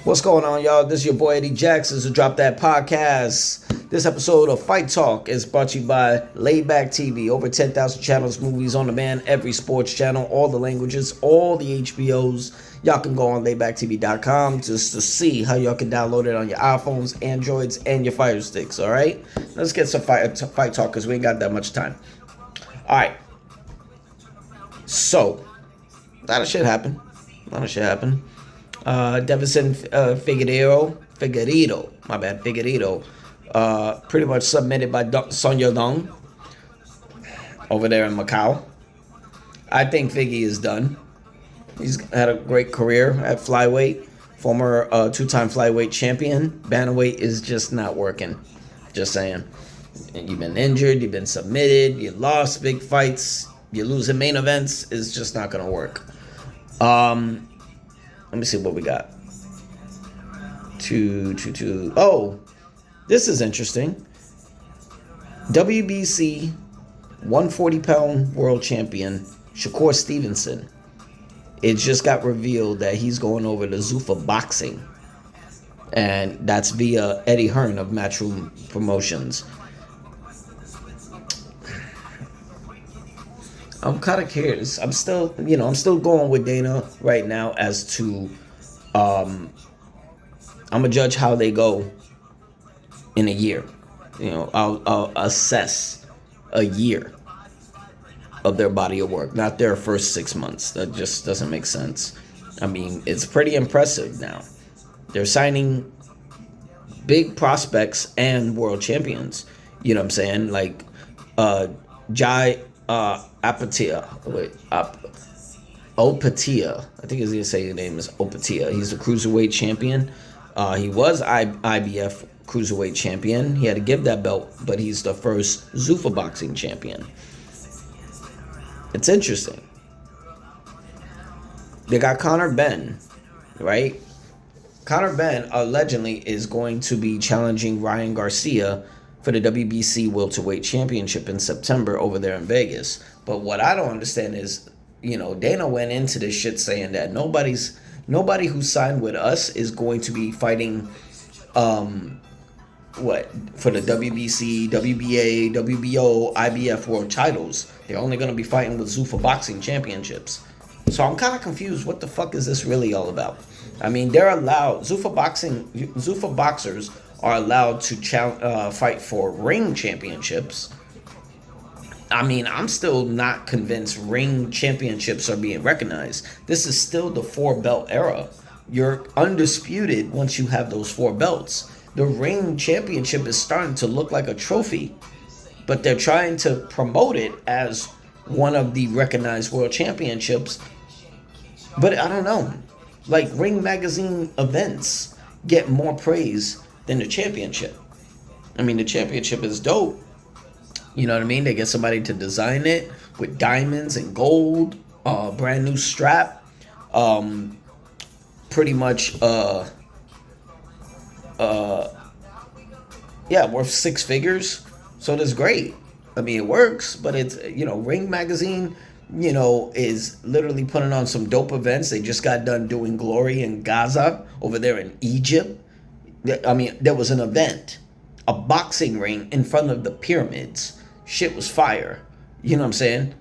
What's going on, y'all? This is your boy Eddie Jackson to Drop That Podcast. This episode of Fight Talk is brought to you by Laidback TV. Over 10,000 channels, movies on demand, every sports channel, all the languages, all the HBOs. Y'all can go on laidbacktv.com just to see how y'all can download it on your iPhones, Androids, and your Fire Sticks, all right? Let's get some fight talk because we ain't got that much time. All right. So, a lot of shit happened. Devison Figueiredo, pretty much submitted by Sun Yadong over there in Macau. I think Figgy is done. He's had a great career at flyweight, former two-time flyweight champion. Bantamweight is just not working. Just saying. You've been injured, you've been submitted, you lost big fights, you lose in main events. It's just not going to work. Let me see what we got. Oh, this is interesting. WBC 140-pound world champion Shakur Stevenson. It just got revealed that he's going over to Zuffa Boxing. And that's via Eddie Hearn of Matchroom Promotions. I'm kind of curious. I'm still going with Dana right now as to, I'm gonna judge how they go in a year. I'll assess a year of their body of work, not their first 6 months. That just doesn't make sense. I mean, it's pretty impressive now. They're signing big prospects and world champions. You know what I'm saying? Like, Jai Apatia. Opatia. I think he's gonna say his name is Opatia. He's a cruiserweight champion. He was IBF cruiserweight champion. He had to give that belt, but he's the first Zuffa boxing champion. It's interesting. They got Conor Benn, right? Conor Benn allegedly is going to be challenging Ryan Garcia for the WBC welterweight championship in September over there in Vegas. But what I don't understand is, Dana went into this shit saying that nobody who signed with us is going to be fighting for the WBC, WBA, WBO, IBF world titles. They're only going to be fighting with Zuffa boxing championships. So I'm kind of confused. What the fuck is this really all about? I mean, they're allowed, Zuffa boxers are allowed to fight for ring championships. I mean, I'm still not convinced ring championships are being recognized. This is still the 4-belt era. You're undisputed once you have those 4 belts. The ring championship is starting to look like a trophy, but they're trying to promote it as one of the recognized world championships. But I don't know. Like, Ring Magazine events get more praise than the championship. I mean, the championship is dope. You know what I mean? They get somebody to design it with diamonds and gold, brand new strap, pretty much, worth 6 figures. So that's great. I mean, it works, but it's, Ring Magazine, is literally putting on some dope events. They just got done doing Glory in Gaza over there in Egypt. I mean, there was an event, a boxing ring in front of the pyramids. Shit was fire. You know what I'm saying?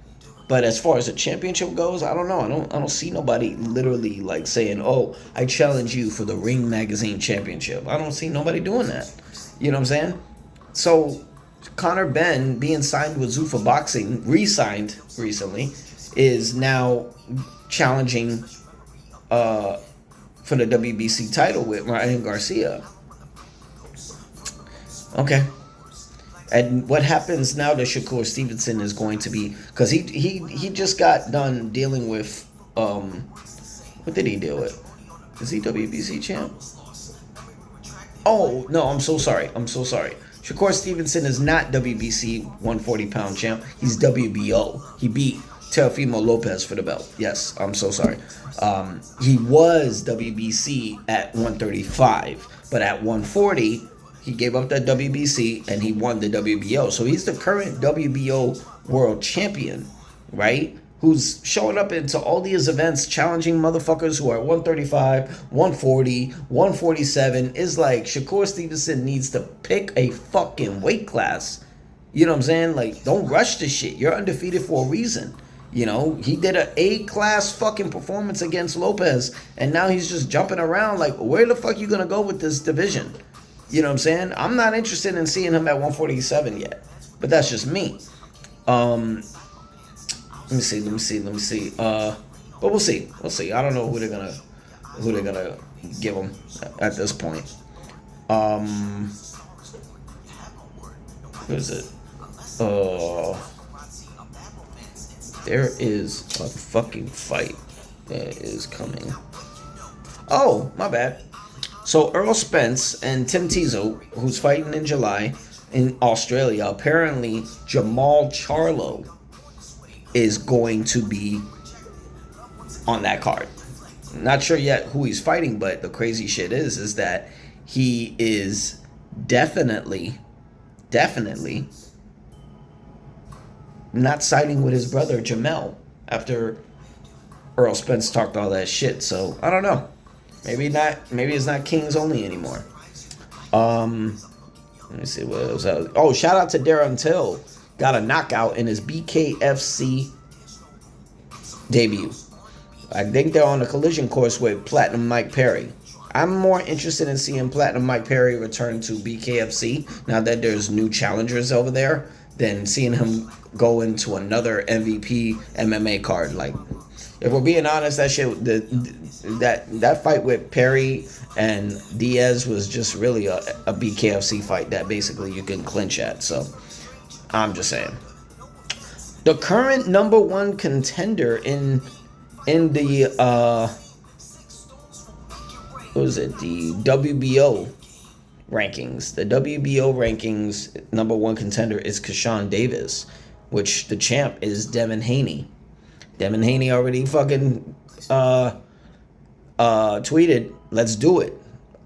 But as far as the championship goes, I don't know. I don't see nobody literally like saying, "Oh, I challenge you for the Ring Magazine championship." I don't see nobody doing that. You know what I'm saying? So Conor Benn being signed with Zuffa Boxing, re-signed recently, is now challenging for the WBC title with Ryan Garcia. Okay. And what happens now to Shakur Stevenson is going to be, because he just got done dealing with, what did he deal with? Is he WBC champ? Oh, no, I'm so sorry. Shakur Stevenson is not WBC 140-pound champ. He's WBO. He beat Teofimo Lopez for the belt. Yes, I'm so sorry. He was WBC at 135, but at 140, he gave up that WBC and he won the WBO. So he's the current WBO world champion, right? who's showing up into all these events, challenging motherfuckers who are 135, 140, 147. Is like Shakur Stevenson needs to pick a fucking weight class. You know what I'm saying? Like, don't rush this shit. You're undefeated for a reason. You know, he did an A-class fucking performance against Lopez, and now he's just jumping around like, where the fuck you gonna go with this division? You know what I'm saying? I'm not interested in seeing him at 147 yet, but that's just me. Let me see. But we'll see. I don't know who they're gonna give him at this point. Who is it? There is a fucking fight that is coming. Oh, my bad. So Earl Spence and Tim Tszyu, who's fighting in July in Australia, apparently Jamal Charlo is going to be on that card. Not sure yet who he's fighting, but the crazy shit is that he is definitely not siding with his brother Jamel after Earl Spence talked all that shit. So I don't know. Maybe it's not Kings only anymore. Let me see what else. Oh, shout out to Darren Till. Got a knockout in his BKFC debut. I think they're on a collision course with Platinum Mike Perry. I'm more interested in seeing Platinum Mike Perry return to BKFC now that there's new challengers over there than seeing him go into another MVP MMA card. Like, if we're being honest, that shit, that fight with Perry and Diaz was just really a BKFC fight that basically you can clinch at. So I'm just saying. The current number one contender in the what was it? The WBO rankings. The WBO rankings number one contender is Keyshawn Davis, which the champ is Devin Haney. Devin Haney already fucking tweeted, let's do it.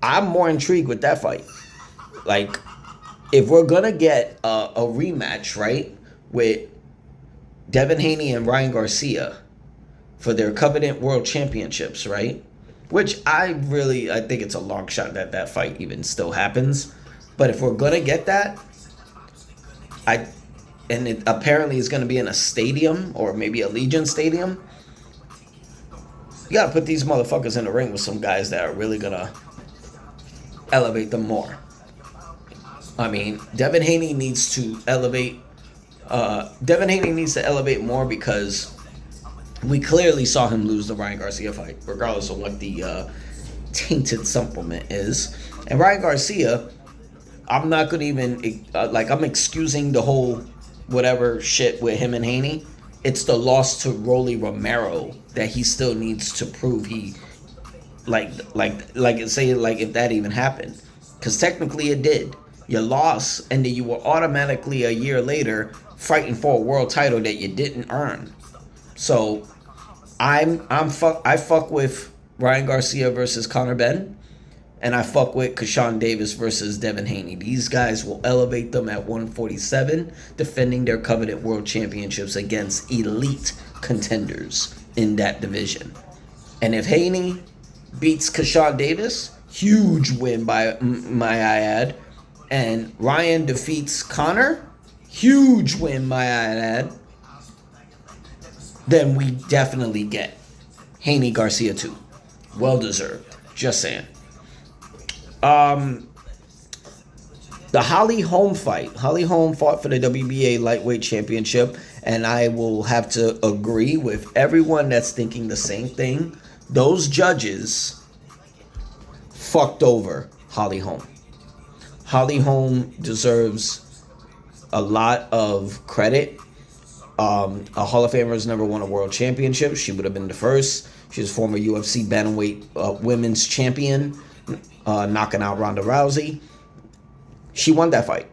I'm more intrigued with that fight. Like, if we're gonna get a rematch, right, with Devin Haney and Ryan Garcia for their coveted world championships, right? Which I think it's a long shot that that fight even still happens. But if we're gonna get that, and it apparently is gonna be in a stadium or maybe Allegiant Stadium, you gotta put these motherfuckers in the ring with some guys that are really gonna elevate them more. I mean, Devin Haney needs to elevate. Devin Haney needs to elevate more because we clearly saw him lose the Ryan Garcia fight, regardless of what the tainted supplement is. And Ryan Garcia, I'm not gonna even I'm excusing the whole whatever shit with him and Haney. It's the loss to Rolly Romero that he still needs to prove he if that even happened, because technically it did. You lost, and then you were automatically a year later fighting for a world title that you didn't earn. So I fuck with Ryan Garcia versus Conor Benn, and I fuck with Keyshawn Davis versus Devin Haney. These guys will elevate them at 147, defending their coveted world championships against elite contenders in that division. And if Haney beats Keyshawn Davis, huge win by my I add, and Ryan defeats Conor, huge win my I add, then we definitely get Haney Garcia too. Well deserved. Just saying. The Holly Holm fight. Holly Holm fought for the WBA lightweight championship, and I will have to agree with everyone that's thinking the same thing. Those judges fucked over Holly Holm. Holly Holm deserves a lot of credit. A Hall of Famer has never won a world championship. She would have been the first. She's a former UFC bantamweight women's champion, knocking out Ronda Rousey. She won that fight.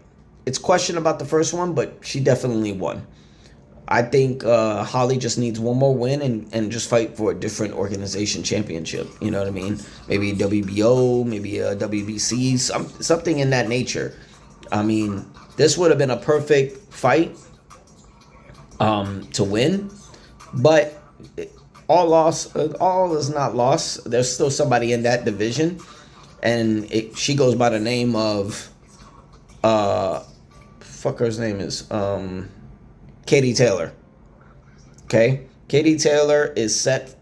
It's question about the first one, but she definitely won. I think Holly just needs one more win and just fight for a different organization championship. You know what I mean? Maybe WBO, maybe a WBC, something in that nature. I mean, this would have been a perfect fight to win, But all is not lost. There's still somebody in that division, and she goes by the name of fucker's name is Katie Taylor. Okay, Katie Taylor is set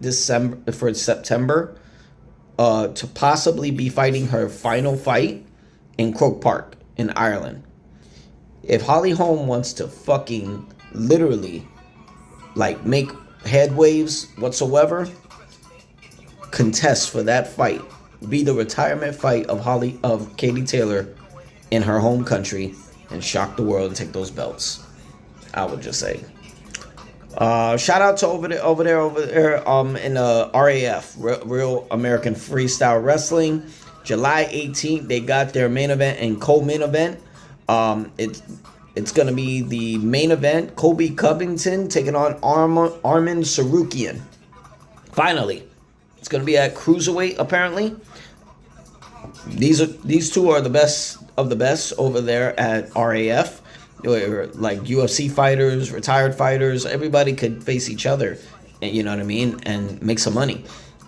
for September to possibly be fighting her final fight in Croke Park in Ireland. If Holly Holm wants to fucking literally like make head waves whatsoever, contest for that fight, be the retirement fight of Katie Taylor in her home country, and shock the world and take those belts. I would just say. Shout out to over there in RAF, Real American Freestyle Wrestling. July 18th, they got their main event and co-main event. It's gonna be the main event. Colby Covington taking on Arman Tsarukyan. Finally, it's gonna be at cruiserweight. Apparently, these two are the best of the best over there at RAF. Like UFC fighters, retired fighters, everybody could face each other, you know what I mean, and make some money.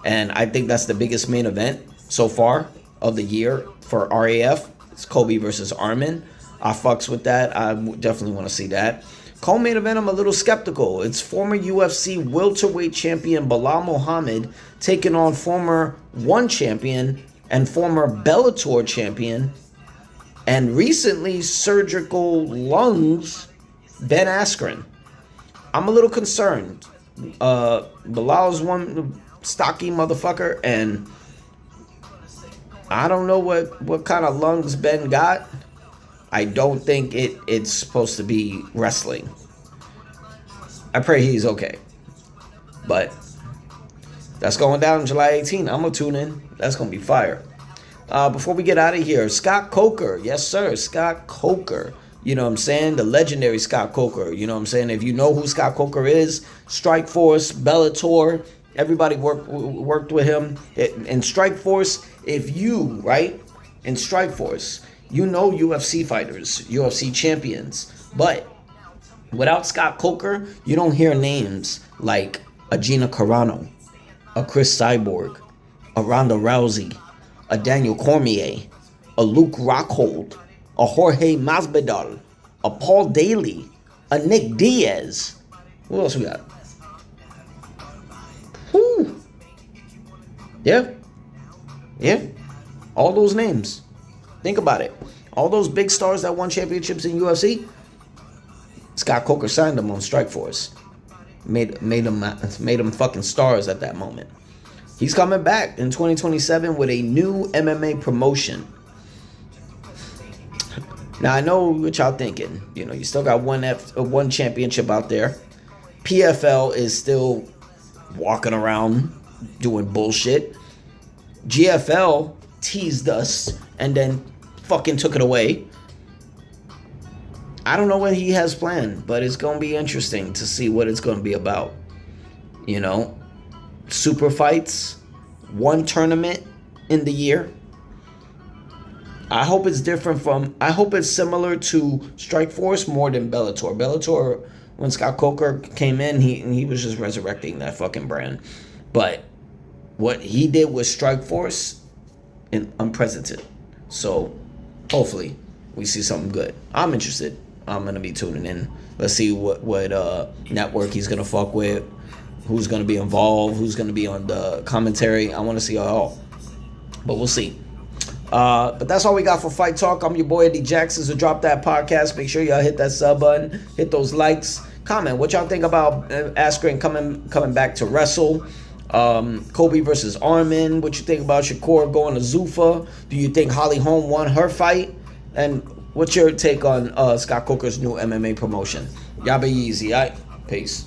And I think that's the biggest main event so far of the year for RAF. It's Colby versus Arman. I fucks with that. I definitely want to see that. Co-main event, I'm a little skeptical. It's former UFC welterweight champion Belal Muhammad taking on former ONE champion and former Bellator champion and recently surgical lungs Ben Askren. I'm a little concerned. Belal's one stocky motherfucker, and I don't know what kind of lungs Ben got. I don't think it's supposed to be wrestling. I pray he's okay. But that's going down July 18th. I'm going to tune in. That's going to be fire. Before we get out of here, Scott Coker. Yes, sir. Scott Coker. You know what I'm saying? The legendary Scott Coker. You know what I'm saying? If you know who Scott Coker is, Strikeforce, Bellator, everybody worked with him. In Strikeforce, in Strikeforce, you know UFC fighters, UFC champions. But without Scott Coker, you don't hear names like a Gina Carano, a Chris Cyborg, a Ronda Rousey, a Daniel Cormier, a Luke Rockhold, a Jorge Masvidal, a Paul Daly, a Nick Diaz. What else we got? Whew. Yeah. All those names. Think about it. All those big stars that won championships in UFC, Scott Coker signed them on Strikeforce. Made them fucking stars at that moment. He's coming back in 2027 with a new MMA promotion. Now, I know what y'all thinking. You know, you still got one championship out there. PFL is still walking around doing bullshit. GFL teased us and then fucking took it away. I don't know what he has planned, but it's going to be interesting to see what it's going to be about. You know, super fights, one tournament in the year. I hope it's similar to Strikeforce more than Bellator. Bellator, when Scott Coker came in, he was just resurrecting that fucking brand. But what he did with Strikeforce, unprecedented. So hopefully we see something good. I'm interested. I'm gonna be tuning in. Let's see what network he's gonna fuck with, who's gonna be involved, who's gonna be on the commentary. I want to see it all, but we'll see. But that's all we got for Fight Talk. I'm your boy Eddie Jackson. So drop that podcast. Make sure y'all hit that sub button, hit those likes, comment what y'all think about Askren coming back to wrestle. Colby versus Arman. What you think about Shakur going to Zuffa? Do you think Holly Holm won her fight? And what's your take on Scott Coker's new MMA promotion? Y'all be easy, alright? Peace.